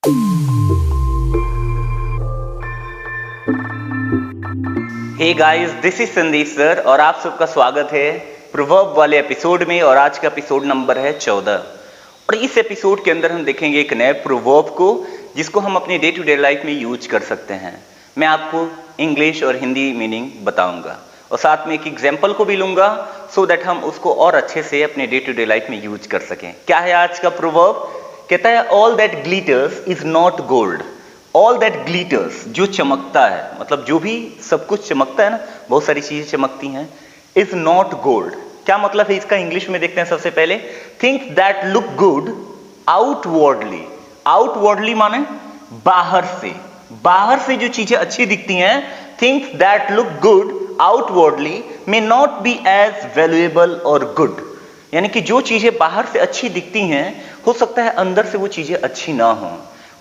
Hey guys, this is Sandeep sir और आप सबका स्वागत है प्रोवर्ब वाले एपिसोड में। और आज का एपिसोड नंबर है 14। और इस एपिसोड के अंदर हम देखेंगे एक नए प्रोवर्ब को जिसको हम अपनी डे टू डे लाइफ में यूज कर सकते हैं। मैं आपको इंग्लिश और हिंदी मीनिंग बताऊंगा और साथ में एक एग्जाम्पल को भी लूंगा सो दैट हम उसको और अच्छे से अपने डे टू डे लाइफ में यूज कर सकें। क्या है आज का प्रोवर्ब? कहता है all that glitters is not gold. All that glitters, जो चमकता है, मतलब जो भी सब कुछ चमकता है ना, बहुत सारी चीजें चमकती हैं, इज नॉट गोल्ड। क्या मतलब है इसका? इंग्लिश में देखते हैं सबसे पहले। Things that look good outwardly. Outwardly माने बाहर से, बाहर से जो चीजें अच्छी दिखती हैं, things that look good outwardly may not be as valuable और गुड। यानी कि जो चीजें बाहर से अच्छी दिखती हैं, हो सकता है अंदर से वो चीजें अच्छी ना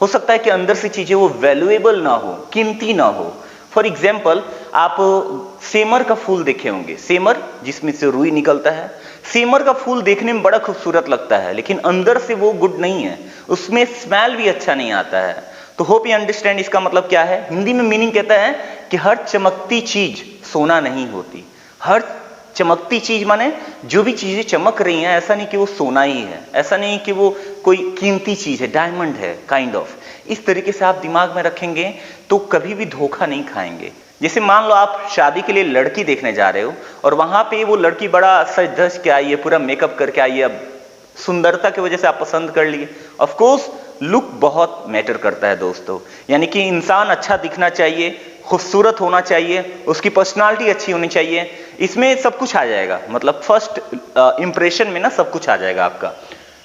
हो सकता है कि अंदर से चीजें वो वैल्यूएबल ना हो, कीमती ना हो। फॉर एग्जाम्पल, आप सेमर का फूल देखे होंगे, सेमर जिसमें से रुई निकलता है। सेमर का फूल देखने में बड़ा खूबसूरत लगता है, लेकिन अंदर से वो गुड नहीं है, उसमें स्मेल भी अच्छा नहीं आता है। तो होप यू अंडरस्टैंड इसका मतलब क्या है। हिंदी में मीनिंग कहता है कि हर चमकती चीज सोना नहीं होती। हर चमकती चीज माने जो भी चीजें चमक रही हैं, ऐसा नहीं कि वो सोना ही है, ऐसा नहीं कि वो कोई कीमती चीज है, डायमंड है, काइंड ऑफ। इस तरीके से आप दिमाग में रखेंगे तो कभी भी धोखा नहीं खाएंगे। जैसे मान लो आप शादी के लिए लड़की देखने जा रहे हो और वहां पे वो लड़की बड़ा सज धज के आई है, पूरा मेकअप करके आई है, अब सुंदरता की वजह से आप पसंद कर लिए। ऑफ कोर्स लुक बहुत मैटर करता है दोस्तों, यानी कि इंसान अच्छा दिखना चाहिए, खूबसूरत होना चाहिए, उसकी पर्सनालिटी अच्छी होनी चाहिए, इसमें सब कुछ आ जाएगा। मतलब फर्स्ट इंप्रेशन में ना सब कुछ आ जाएगा आपका।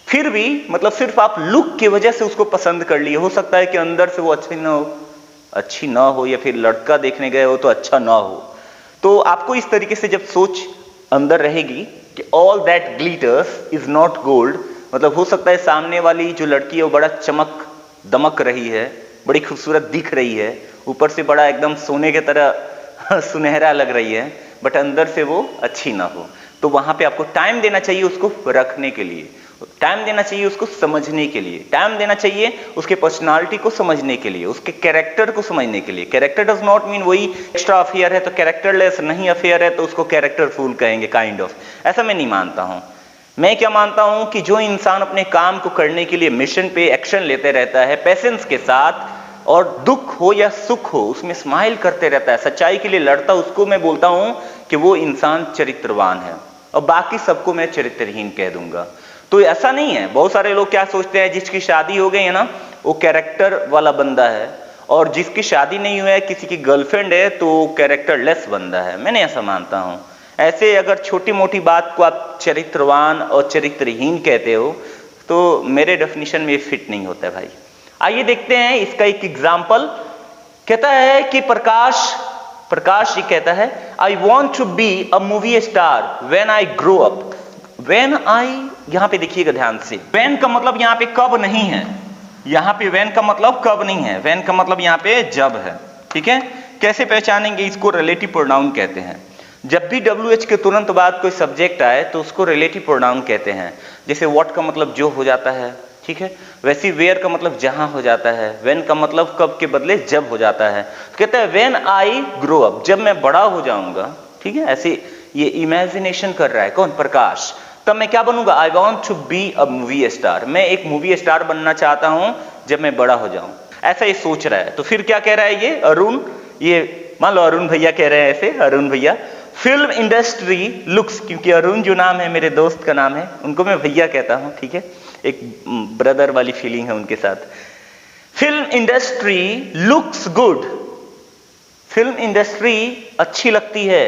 फिर भी मतलब सिर्फ आप लुक की वजह से उसको पसंद कर लिए, हो सकता है कि अंदर से वो अच्छी ना हो, या फिर लड़का देखने गए हो तो अच्छा ना हो। तो आपको इस तरीके से जब सोच अंदर रहेगी कि all that glitters is not gold, मतलब हो सकता है सामने वाली जो लड़की है वो बड़ा चमक दमक रही है, बड़ी खूबसूरत दिख रही है, ऊपर से बड़ा एकदम सोने की तरह सुनहरा लग रही है, बट अंदर से वो अच्छी ना हो। तो वहां पे आपको टाइम देना चाहिए उसको रखने के लिए, टाइम देना चाहिए उसको समझने के लिए, टाइम देना चाहिए उसके पर्सनालिटी को समझने के लिए, उसके कैरेक्टर को समझने के लिए। कैरेक्टर डज नॉट मीन वही एक्स्ट्रा अफेयर है तो कैरेक्टरलेस, नहीं अफेयर है तो उसको कैरेक्टरफुल कहेंगे, काइंड ऑफ। ऐसा मैं नहीं मानता हूं। मैं क्या मानता हूं कि जो इंसान अपने काम को करने के लिए मिशन पे एक्शन लेते रहता है पेशेंस के साथ, और दुख हो या सुख हो उसमें स्माइल करते रहता है, सच्चाई के लिए लड़ता, उसको मैं बोलता हूं कि वो इंसान चरित्रवान है। और बाकी सबको मैं चरित्रहीन कह दूंगा। तो ऐसा नहीं है। बहुत सारे लोग क्या सोचते हैं, जिसकी शादी हो गई है ना वो कैरेक्टर वाला बंदा है, और जिसकी शादी नहीं हुई है, किसी की गर्लफ्रेंड है, तो कैरेक्टर लेस बंदा है। मैं नहीं ऐसा मानता हूं। ऐसे अगर छोटी मोटी बात को आप चरित्रवान और चरित्रहीन कहते हो तो मेरे डेफिनेशन में फिट नहीं होता है भाई। आइए देखते हैं इसका एक एग्जाम्पल। कहता है कि प्रकाश जी कहता है, I want to be a movie star when I grow up. When I, यहां पे देखिएगा ध्यान से, व्हेन का मतलब यहां पे कब नहीं है, यहां पे व्हेन का मतलब कब नहीं है, व्हेन का मतलब यहां पे जब है। ठीक है, कैसे पहचानेंगे इसको? रिलेटिव प्रोनाउन कहते हैं। जब भी WH के तुरंत बाद कोई सब्जेक्ट आए तो उसको रिलेटिव प्रोनाउन कहते हैं। जैसे व्हाट का मतलब जो हो जाता है, ठीक है, वैसे वेयर का मतलब जहां हो जाता है, व्हेन का मतलब कब के बदले जब हो जाता है। तो कहता है व्हेन आई ग्रो अप, जब मैं बड़ा हो जाऊंगा। ठीक है, ऐसे ये इमेजिनेशन कर रहा है कौन? प्रकाश। तब मैं क्या बनूंगा? I want to be a movie star, मैं एक मूवी स्टार बनना चाहता हूं जब मैं बड़ा हो जाऊं। ऐसा ये सोच रहा है। तो फिर क्या कह रहा है ये अरुण, ये मान लो अरुण भैया कह रहे हैं ऐसे, अरुण भैया, फिल्म इंडस्ट्री लुक्स, क्योंकि अरुण जो नाम है मेरे दोस्त का नाम है, उनको मैं भैया कहता हूं, ठीक है, एक ब्रदर वाली फीलिंग है उनके साथ। Film industry looks good, film industry अच्छी लगती है,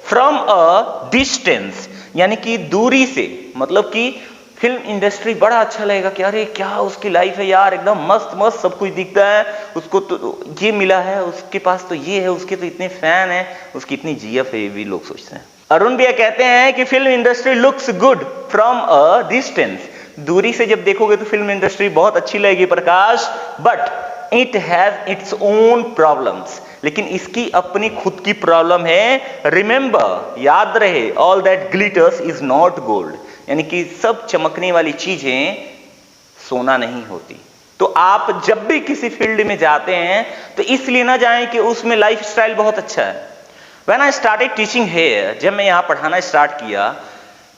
फ्रॉम अ डिस्टेंस, यानी कि दूरी से, मतलब कि फिल्म इंडस्ट्री बड़ा अच्छा लगेगा कि अरे क्या उसकी लाइफ है यार, एकदम मस्त मस्त सब कुछ दिखता है, उसको तो ये मिला है, उसके पास तो ये है, उसके तो इतने फैन है, उसकी इतनी जीएफ है, ये भी लोग सोचते हैं। अरुण भैया कहते हैं कि film industry looks good from a distance, दूरी से जब देखोगे तो फिल्म इंडस्ट्री बहुत अच्छी लगेगी Prakash, but it has its own problems, लेकिन इसकी अपनी खुद की प्रॉब्लम है। रिमेंबर, याद रहे, all that glitters is not gold, यानी कि सब चमकने वाली चीजें सोना नहीं होती। तो आप जब भी किसी फील्ड में जाते हैं तो इसलिए ना जाएं कि उसमें लाइफ स्टाइल बहुत अच्छा है। When I started teaching here, जब मैं यहाँ पढ़ाना स्टार्ट किया,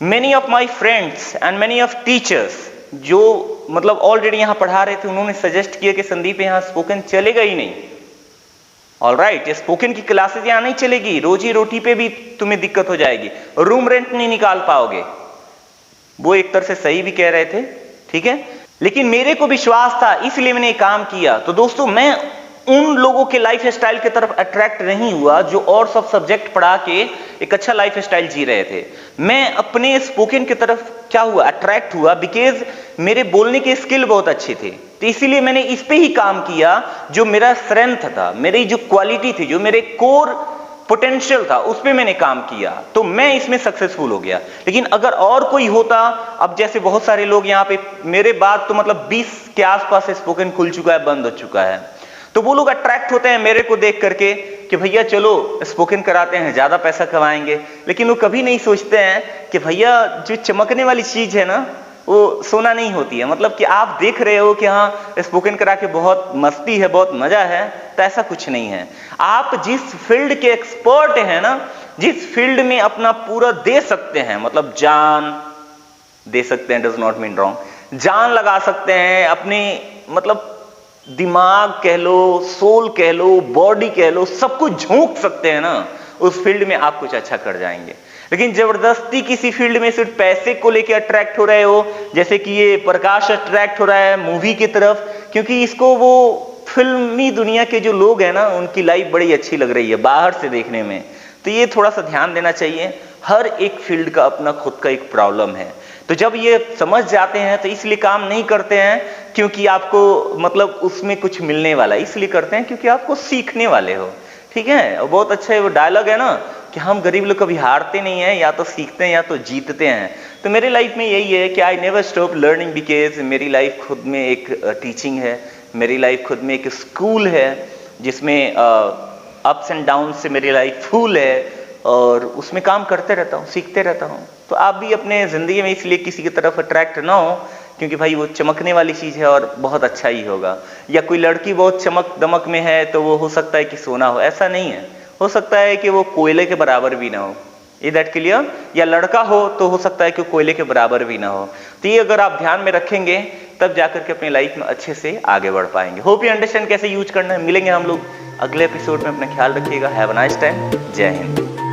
many of my friends and many of teachers जो मतलब ऑलरेडी यहाँ पढ़ा रहे थे, उन्होंने सजेस्ट किया कि संदीप यहाँ स्पोकन चलेगा ही नहीं। ऑलराइट, स्पोकन की क्लासेस यहाँ नहीं चलेगी, रोजी रोटी पे भी तुम्हें दिक्कत हो जाएगी, रूम रेंट नहीं निकाल पाओगे। वो एक तरह से सही भी कह रहे थे, ठीक है, लेकिन मेरे को विश्वास था, इसलिए मैंने ये काम किया। तो दोस्तों, मैं उन लोगों के लाइफ स्टाइल की तरफ अट्रैक्ट नहीं हुआ जो और सब सब्जेक्ट पढ़ा के एक अच्छा लाइफ स्टाइल जी रहे थे। मैं अपने स्पोकन की तरफ क्या हुआ, अट्रैक्ट हुआ, बिकॉज मेरे बोलने के स्किल बहुत अच्छे थे। तो इसीलिए मैंने इस पे ही काम किया, जो मेरा स्ट्रेंथ था, मेरी जो क्वालिटी थी, जो मेरे कोर पोटेंशियल था, उस पे मैंने काम किया, तो मैं इसमें सक्सेसफुल हो गया। लेकिन अगर और कोई होता, अब जैसे बहुत सारे लोग यहाँ पे मेरे बाद तो मतलब 20 के आसपास स्पोकन खुल चुका है, बंद हो चुका है, तो वो लोग अट्रैक्ट होते हैं मेरे को देख करके कि भैया चलो स्पोकन कराते हैं, ज्यादा पैसा कमाएंगे। लेकिन वो कभी नहीं सोचते हैं कि भैया जो चमकने वाली चीज है ना, वो सोना नहीं होती है। मतलब कि आप देख रहे हो कि हाँ स्पोकन करा के बहुत मस्ती है, बहुत मजा है, तो ऐसा कुछ नहीं है। आप जिस फील्ड के एक्सपर्ट हैं ना, जिस फील्ड में अपना पूरा दे सकते हैं, मतलब जान दे सकते हैं, डज नॉट मीन रॉन्ग, जान लगा सकते हैं, अपनी मतलब दिमाग कह लो, सोल कह लो, बॉडी कह लो, सब कुछ झोंक सकते हैं ना, उस फील्ड में आप कुछ अच्छा कर जाएंगे। लेकिन जबरदस्ती किसी फील्ड में सिर्फ पैसे को लेके अट्रैक्ट हो रहे हो, जैसे कि ये प्रकाश अट्रैक्ट हो रहा है मूवी की तरफ, क्योंकि इसको वो फिल्मी दुनिया के जो लोग हैं ना, उनकी लाइफ बड़ी अच्छी लग रही है बाहर से देखने में। तो ये थोड़ा सा ध्यान देना चाहिए, हर एक फील्ड का अपना खुद का एक प्रॉब्लम है। तो जब ये समझ जाते हैं तो इसलिए काम नहीं करते हैं क्योंकि आपको मतलब उसमें कुछ मिलने वाला है, इसलिए करते हैं क्योंकि आपको सीखने वाले हो, ठीक है। और बहुत अच्छा है वो डायलॉग है ना कि हम गरीब लोग कभी हारते नहीं हैं, या तो सीखते हैं या तो जीतते हैं। तो मेरे लाइफ में यही है कि I never stop learning, because मेरी लाइफ खुद में एक टीचिंग है, मेरी लाइफ खुद में एक स्कूल है जिसमें अप्स एंड डाउन से मेरी लाइफ फुल है, और उसमें काम करते रहता हूँ, सीखते रहता हूँ। तो आप भी अपने ज़िंदगी में इसलिए किसी की तरफ अट्रैक्ट ना हो क्योंकि भाई वो चमकने वाली चीज़ है और बहुत अच्छा ही होगा, या कोई लड़की बहुत चमक दमक में है तो वो हो सकता है कि सोना हो, ऐसा नहीं है। हो सकता है कि वो कोयले के बराबर भी ना हो, इज दैट क्लियर। या लड़का हो तो हो सकता है कि कोयले के बराबर भी ना हो। तो ये अगर आप ध्यान में रखेंगे तब जाकर के अपनी लाइफ में अच्छे से आगे बढ़ पाएंगे। होप यू अंडरस्टैंड कैसे यूज करना है। मिलेंगे हम लोग अगले एपिसोड में, अपना ख्याल रखिएगा। Have a nice time. जय हिंद।